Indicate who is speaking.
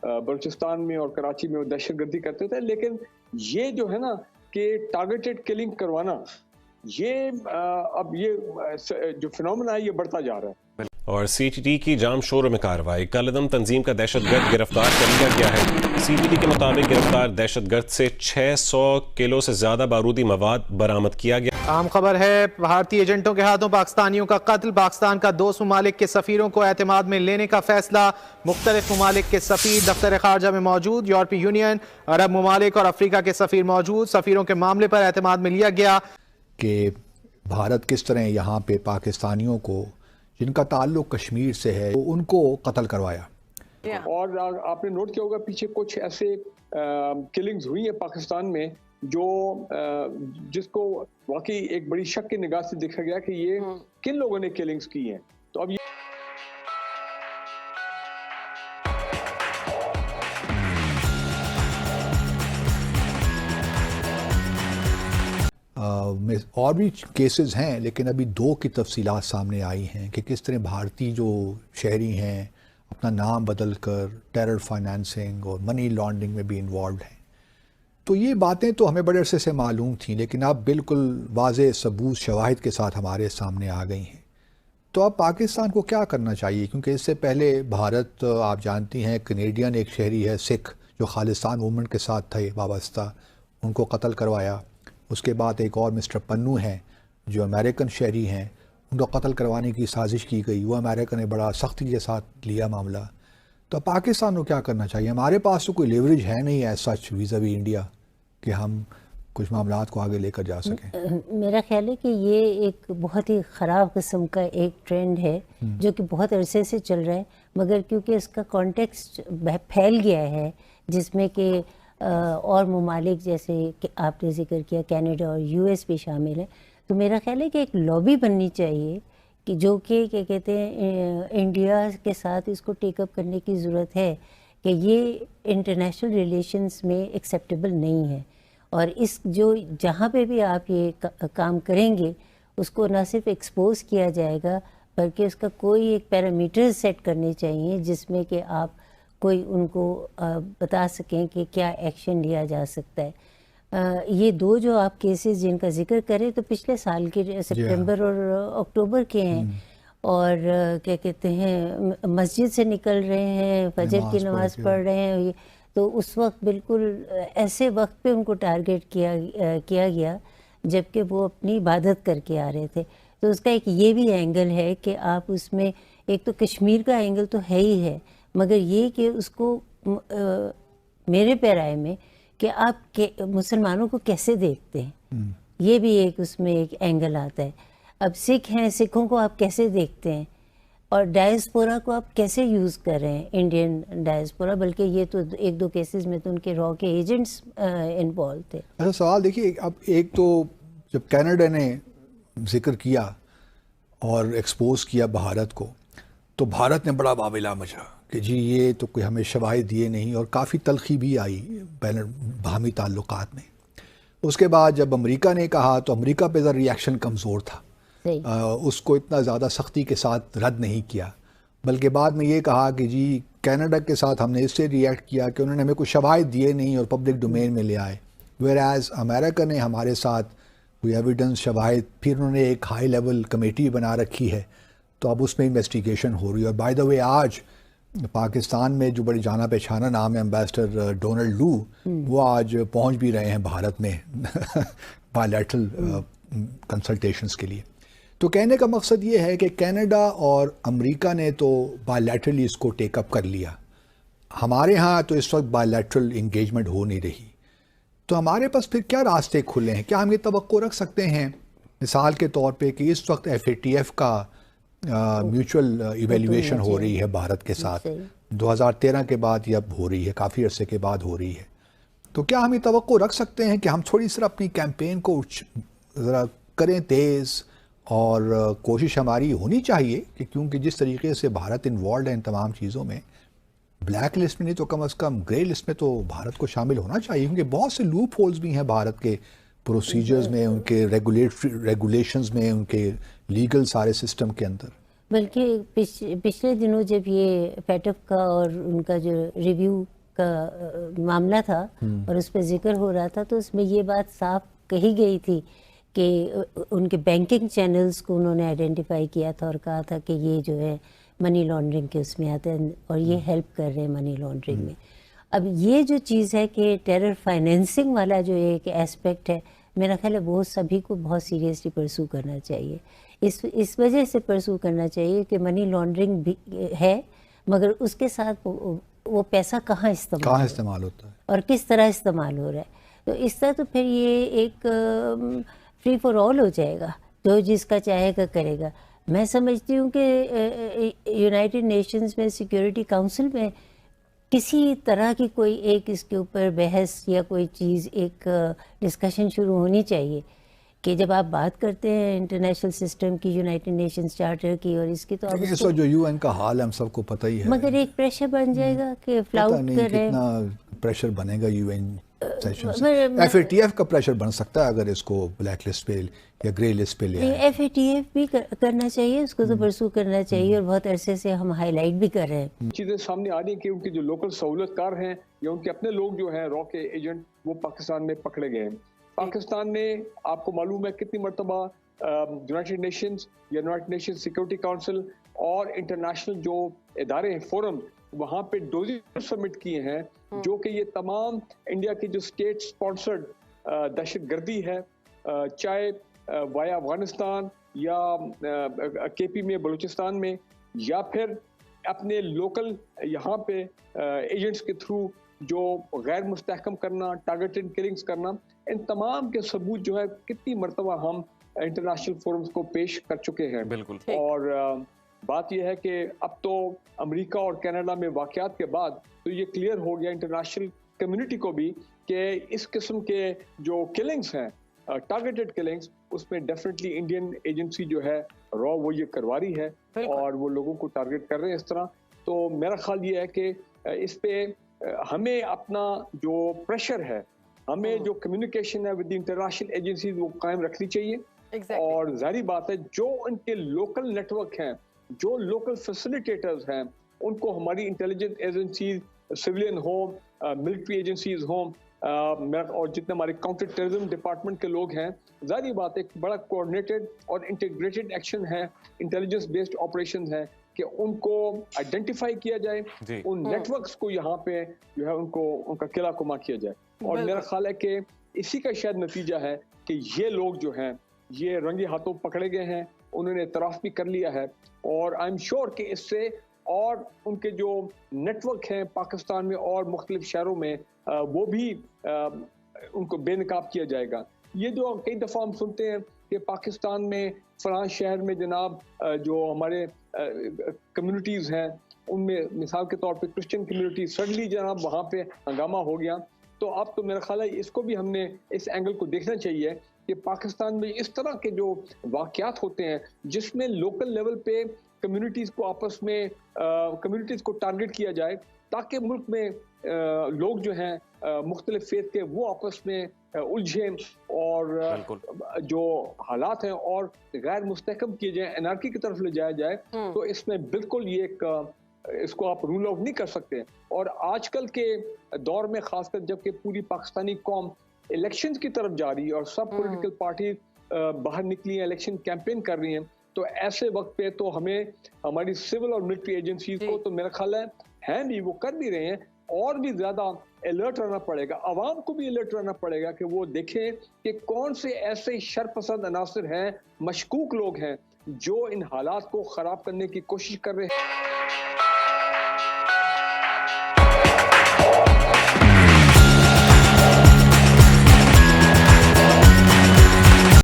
Speaker 1: بلوچستان میں اور کراچی میں وہ دہشت گردی کرتے تھے، لیکن یہ جو ہے نا کہ ٹارگیٹڈ کلنگ کروانا، یہ اب یہ جو فنومنا ہے یہ بڑھتا جا رہا ہے۔
Speaker 2: اور سی ٹی ٹی کی جام شوروں میں کارروائی، کالعدم تنظیم کا دہشت گرد گرفتار کر لیا گیا ہے۔ سی ٹی ٹی کے مطابق گرفتار دہشت گرد سے 600 کلو سے زیادہ بارودی مواد برآمد کیا گیا۔
Speaker 3: اہم خبر ہے، بھارتی ایجنٹوں کے ہاتھوں پاکستانیوں کا قتل، پاکستان کا 2 ممالک کے سفیروں کو اعتماد میں لینے کا فیصلہ، مختلف ممالک کے سفیر دفتر خارجہ میں موجود، یورپی یونین، عرب ممالک اور افریقہ کے سفیر موجود، سفیروں کے معاملے پر اعتماد میں لیا گیا
Speaker 4: کہ بھارت کس طرح یہاں پہ پاکستانیوں کو جن کا تعلق کشمیر سے ہے ان کو قتل کروایا۔
Speaker 1: اور آپ نے نوٹ کیا ہوگا پیچھے کچھ ایسے کلنگز ہوئی ہیں پاکستان میں جو جس کو واقعی ایک بڑی شک کی نگاہ سے دیکھا گیا کہ یہ کن لوگوں نے کلنگز کی ہیں۔ تو اب
Speaker 4: اور بھی کیسز ہیں، لیکن ابھی 2 کی تفصیلات سامنے آئی ہیں کہ کس طرح بھارتی جو شہری ہیں اپنا نام بدل کر ٹیرر فائنانسنگ اور منی لانڈرنگ میں بھی انوالوڈ ہیں۔ تو یہ باتیں تو ہمیں بڑے عرصے سے معلوم تھیں، لیکن اب بالکل واضح ثبوت شواہد کے ساتھ ہمارے سامنے آ گئی ہیں۔ تو اب پاکستان کو کیا کرنا چاہیے؟ کیونکہ اس سے پہلے بھارت، آپ جانتی ہیں، کینیڈین ایک شہری ہے سکھ جو خالصتان موومنٹ کے ساتھ تھے وابستہ، ان کو قتل کروایا۔ اس کے بعد ایک اور مسٹر پنو ہیں جو امریکن شہری ہیں، ان کو قتل کروانے کی سازش کی گئی، وہ امریکہ نے بڑا سختی کے ساتھ لیا معاملہ۔ تو پاکستان کو کیا کرنا چاہیے؟ ہمارے پاس تو کوئی لیوریج ہے نہیں ایز سچ ویزا وی انڈیا کہ ہم کچھ معاملات کو آگے لے کر جا سکیں۔
Speaker 5: میرا خیال ہے کہ یہ ایک بہت ہی خراب قسم کا ایک ٹرینڈ ہے جو کہ بہت عرصے سے چل رہا ہے، مگر کیونکہ اس کا کانٹیکسٹ پھیل گیا ہے جس میں کہ اور ممالک جیسے کہ آپ نے ذکر کیا کینیڈا اور یو ایس بھی شامل ہیں، تو میرا خیال ہے کہ ایک لابی بننی چاہیے کہ جو کہ کیا کہتے ہیں انڈیا کے ساتھ اس کو ٹیک اپ کرنے کی ضرورت ہے کہ یہ انٹرنیشنل ریلیشنز میں ایکسیپٹیبل نہیں ہے، اور اس جو جہاں پہ بھی آپ یہ کام کریں گے اس کو نہ صرف ایکسپوز کیا جائے گا بلکہ اس کا کوئی ایک پیرامیٹر سیٹ کرنے چاہیے جس میں کہ آپ کوئی ان کو بتا سکیں کہ کیا ایکشن لیا جا سکتا ہے۔ یہ 2 جو آپ کیسز جن کا ذکر کریں تو پچھلے سال کے سپٹمبر اور اکتوبر کے ہیں، اور کیا کہتے ہیں مسجد سے نکل رہے ہیں، فجر کی نماز پڑھ رہے ہیں، تو اس وقت بالکل ایسے وقت پہ ان کو ٹارگیٹ کیا گیا جبکہ وہ اپنی عبادت کر کے آ رہے تھے۔ تو اس کا ایک یہ بھی اینگل ہے کہ آپ اس میں ایک تو کشمیر کا اینگل تو ہے ہی ہے، مگر یہ کہ اس کو میرے رائے میں کہ آپ مسلمانوں کو کیسے دیکھتے ہیں، یہ بھی ایک اس میں ایک اینگل آتا ہے۔ اب سکھ ہیں، سکھوں کو آپ کیسے دیکھتے ہیں، اور ڈائسپورا کو آپ کیسے یوز کر رہے ہیں، انڈین ڈائسپورا، بلکہ یہ تو 1-2 کیسز میں تو ان کے را کے ایجنٹس انوالو تھے۔
Speaker 4: اچھا سوال دیکھیے، اب ایک تو جب کینیڈا نے ذکر کیا اور ایکسپوز کیا بھارت کو، تو بھارت نے بڑا واویلا مچا کہ جی یہ تو کوئی ہمیں شواہد دیے نہیں، اور کافی تلخی بھی آئی بین باہمی تعلقات میں۔ اس کے بعد جب امریکہ نے کہا تو امریکہ پہ ذرا ریاکشن کمزور تھا، اس کو اتنا زیادہ سختی کے ساتھ رد نہیں کیا، بلکہ بعد میں یہ کہا کہ جی کینیڈا کے ساتھ ہم نے اس سے ریئیکٹ کیا کہ انہوں نے ہمیں کوئی شواہد دیے نہیں اور پبلک ڈومین میں لے آئے، ویئر ایز امریکہ نے ہمارے ساتھ کوئی ایویڈنس شواہد، پھر انہوں نے ایک ہائی لیول کمیٹی بنا رکھی ہے، تو اب اس میں انویسٹیگیشن ہو رہی ہے۔ اور بائی دا وے آج پاکستان میں جو بڑی جانا پہچانا نام ہے امبیسڈر ڈونلڈ لو، وہ آج پہنچ بھی رہے ہیں بھارت میں بائی لیٹرل کنسلٹیشنز کے لیے۔ تو کہنے کا مقصد یہ ہے کہ کینیڈا اور امریکہ نے تو بائی لیٹرلی اس کو ٹیک اپ کر لیا، ہمارے ہاں تو اس وقت بائی لیٹرل انگیجمنٹ ہو نہیں رہی، تو ہمارے پاس پھر کیا راستے کھلے ہیں؟ کیا ہم یہ توقع رکھ سکتے ہیں مثال کے طور پہ کہ اس وقت FATF کا میوچل ایویلیویشن ہو رہی ہے بھارت کے ساتھ، 2013 کے بعد یہ اب ہو رہی ہے، کافی عرصے کے بعد ہو رہی ہے، تو کیا ہم یہ توقع رکھ سکتے ہیں کہ ہم تھوڑی سی اپنی کیمپین کو ذرا کریں تیز، اور کوشش ہماری ہونی چاہیے کہ کیونکہ جس طریقے سے بھارت انوالوڈ ہے ان تمام چیزوں میں، بلیک لسٹ میں نہیں تو کم از کم گرے لسٹ میں تو بھارت کو شامل ہونا چاہیے، کیونکہ بہت سے لوپ ہولز بھی ہیں بھارت کے پروسیجرز میں، ان کے ریگولیشنز میں، ان کے لیگل سارے سسٹم کے اندر۔
Speaker 5: بلکہ پچھلے دنوں جب یہ پیٹف کا اور ان کا جو ریویو کا معاملہ تھا اور اس پہ ذکر ہو رہا تھا تو اس میں یہ بات صاف کہی گئی تھی کہ ان کے بینکنگ چینلز کو انہوں نے آئیڈینٹیفائی کیا تھا اور کہا تھا کہ یہ جو ہے منی لانڈرنگ کے اس میں آتے ہیں اور یہ ہیلپ کر رہے ہیں منی لانڈرنگ میں. اب یہ جو چیز ہے کہ ٹیرر فائنینسنگ والا جو ایک ایسپیکٹ ہے میرا خیال ہے وہ سبھی کو بہت سیریسلی پرسو کرنا چاہیے. اس وجہ سے پرسو کرنا چاہیے کہ منی لانڈرنگ بھی ہے مگر اس کے ساتھ وہ پیسہ کہاں استعمال
Speaker 4: ہوتا ہے
Speaker 5: اور کس طرح استعمال ہو رہا ہے. تو اس طرح تو پھر یہ ایک فری فار آل ہو جائے گا, جو جس کا چاہے گا کرے گا. میں سمجھتی ہوں کہ یونائٹڈ نیشنز میں سیکیورٹی کاؤنسل میں کسی طرح کی کوئی ایک اس کے اوپر بحث یا کوئی چیز ایک ڈسکشن شروع ہونی چاہیے کہ جب آپ بات کرتے ہیں انٹرنیشنل سسٹم کی, یونائٹڈ نیشنز چارٹر کی اور اس کی, تو
Speaker 4: اس وقت جو یو این کا حال ہم سب کو پتہ ہی ہے,
Speaker 5: مگر ایک پریشر بن جائے گا کہ فلاؤٹ کر رہے ہیں.
Speaker 4: کتنا پریشر بنے گا یو این سیشن سے. ایف اے ٹی ایف کا پریشر بن سکتا ہے اگر اس کو بلیک لسٹ پہ یا گرے لسٹ پہ لے آئے.
Speaker 5: ایف اے ٹی ایف بھی کرنا چاہیے, اس کو تو پرسو کرنا چاہیے اور بہت عرصے سے ہم ہائی لائٹ بھی کر رہے ہیں.
Speaker 1: چیزیں سامنے آ رہی ہیں کہ ان کے جو لوکل سہولت کار ہیں یا ان کے اپنے لوگ جو ہیں را کے ایجنٹ وہ پاکستان میں پکڑے گئے ہیں. پاکستان نے آپ کو معلوم ہے کتنی مرتبہ یونائٹڈ نیشنز یا یونائٹڈ نیشنز سیکورٹی کاؤنسل اور انٹرنیشنل جو ادارے ہیں فورم وہاں پہ ڈوزر سبمٹ کیے ہیں جو کہ یہ تمام انڈیا کی جو اسٹیٹ سپانسرڈ دہشت گردی ہے, چاہے وایا افغانستان یا کے پی میں بلوچستان میں یا پھر اپنے لوکل یہاں پہ ایجنٹس کے تھرو جو غیر مستحکم کرنا, ٹارگیٹڈ کلنگز کرنا, ان تمام کے ثبوت جو ہے کتنی مرتبہ ہم انٹرنیشنل فورمز کو پیش کر چکے ہیں.
Speaker 2: بالکل.
Speaker 1: اور بات یہ ہے کہ اب تو امریکہ اور کینیڈا میں واقعات کے بعد تو یہ کلیئر ہو گیا انٹرنیشنل کمیونٹی کو بھی کہ اس قسم کے جو کلنگز ہیں, ٹارگیٹڈ کلنگز, اس میں ڈیفینیٹلی انڈین ایجنسی جو ہے را وہ یہ کروا رہی ہے اور وہ لوگوں کو ٹارگیٹ کر رہے ہیں اس طرح. تو میرا خیال یہ ہے کہ اس پہ ہمیں اپنا جو پریشر ہے, ہمیں جو کمیونیکیشن ہے ود انٹرنیشنل ایجنسیز وہ قائم رکھنی چاہیے. اور ظاہری بات ہے جو ان کے لوکل نیٹ ورک ہیں, جو لوکل فیسیلیٹیٹرز ہیں, ان کو ہماری انٹیلیجنس ایجنسیز, سویلین ہوں, ملٹری ایجنسیز ہوں, اور جتنے ہمارے کاؤنٹر ٹیررزم ڈپارٹمنٹ کے لوگ ہیں, ظاہری بات ہے ایک بڑا کوآرڈینیٹڈ اور انٹیگریٹڈ ایکشن ہے, انٹیلیجنس بیسڈ آپریشنز ہیں کہ ان کو آئیڈینٹیفائی کیا جائے, ان نیٹ ورکس کو یہاں پہ جو ہے ان کا قلعہ کما کیا جائے. اور میرا خیال ہے کہ اسی کا شاید نتیجہ ہے کہ یہ لوگ جو ہیں یہ رنگے ہاتھوں پکڑے گئے ہیں, انہوں نے اعتراف بھی کر لیا ہے, اور آئی ایم شیور کہ اس سے اور ان کے جو نیٹ ورک ہیں پاکستان میں اور مختلف شہروں میں وہ بھی ان کو بے نقاب کیا جائے گا. یہ جو کئی دفعہ ہم سنتے ہیں کہ پاکستان میں فلاں شہر میں جناب جو ہمارے کمیونٹیز ہیں ان میں مثال کے طور پہ کرسچن کمیونٹی سڈنلی جناب وہاں پہ ہنگامہ ہو گیا. تو اب تو میرا خیال ہے اس کو بھی ہم نے اس اینگل کو دیکھنا چاہیے کہ پاکستان میں اس طرح کے جو واقعات ہوتے ہیں جس میں لوکل لیول پہ کمیونٹیز کو آپس میں کمیونٹیز کو ٹارگٹ کیا جائے تاکہ ملک میں لوگ جو ہیں مختلف فیتھ کے وہ آپس میں الجھیں اور جو حالات ہیں اور غیر مستحکم کیے جائیں, انارکی کی طرف لے جایا جائے, تو اس میں بالکل یہ ایک اس کو آپ رول آؤٹ نہیں کر سکتے. اور آج کل کے دور میں خاص کر جب کہ پوری پاکستانی قوم الیکشنز کی طرف جا رہی ہے اور سب پولیٹیکل پارٹی باہر نکلی ہیں, الیکشن کیمپین کر رہی ہیں, تو ایسے وقت پہ تو ہمیں ہماری سول اور ملٹری ایجنسیز کو تو میرا خیال ہے بھی وہ کر بھی رہے ہیں, اور بھی زیادہ الرٹ رہنا پڑے گا, عوام کو بھی الرٹ رہنا پڑے گا کہ وہ دیکھیں کہ کون سے ایسے شرپسند عناصر ہیں, مشکوک لوگ ہیں جو ان حالات کو خراب کرنے کی کوشش کر رہے ہیں.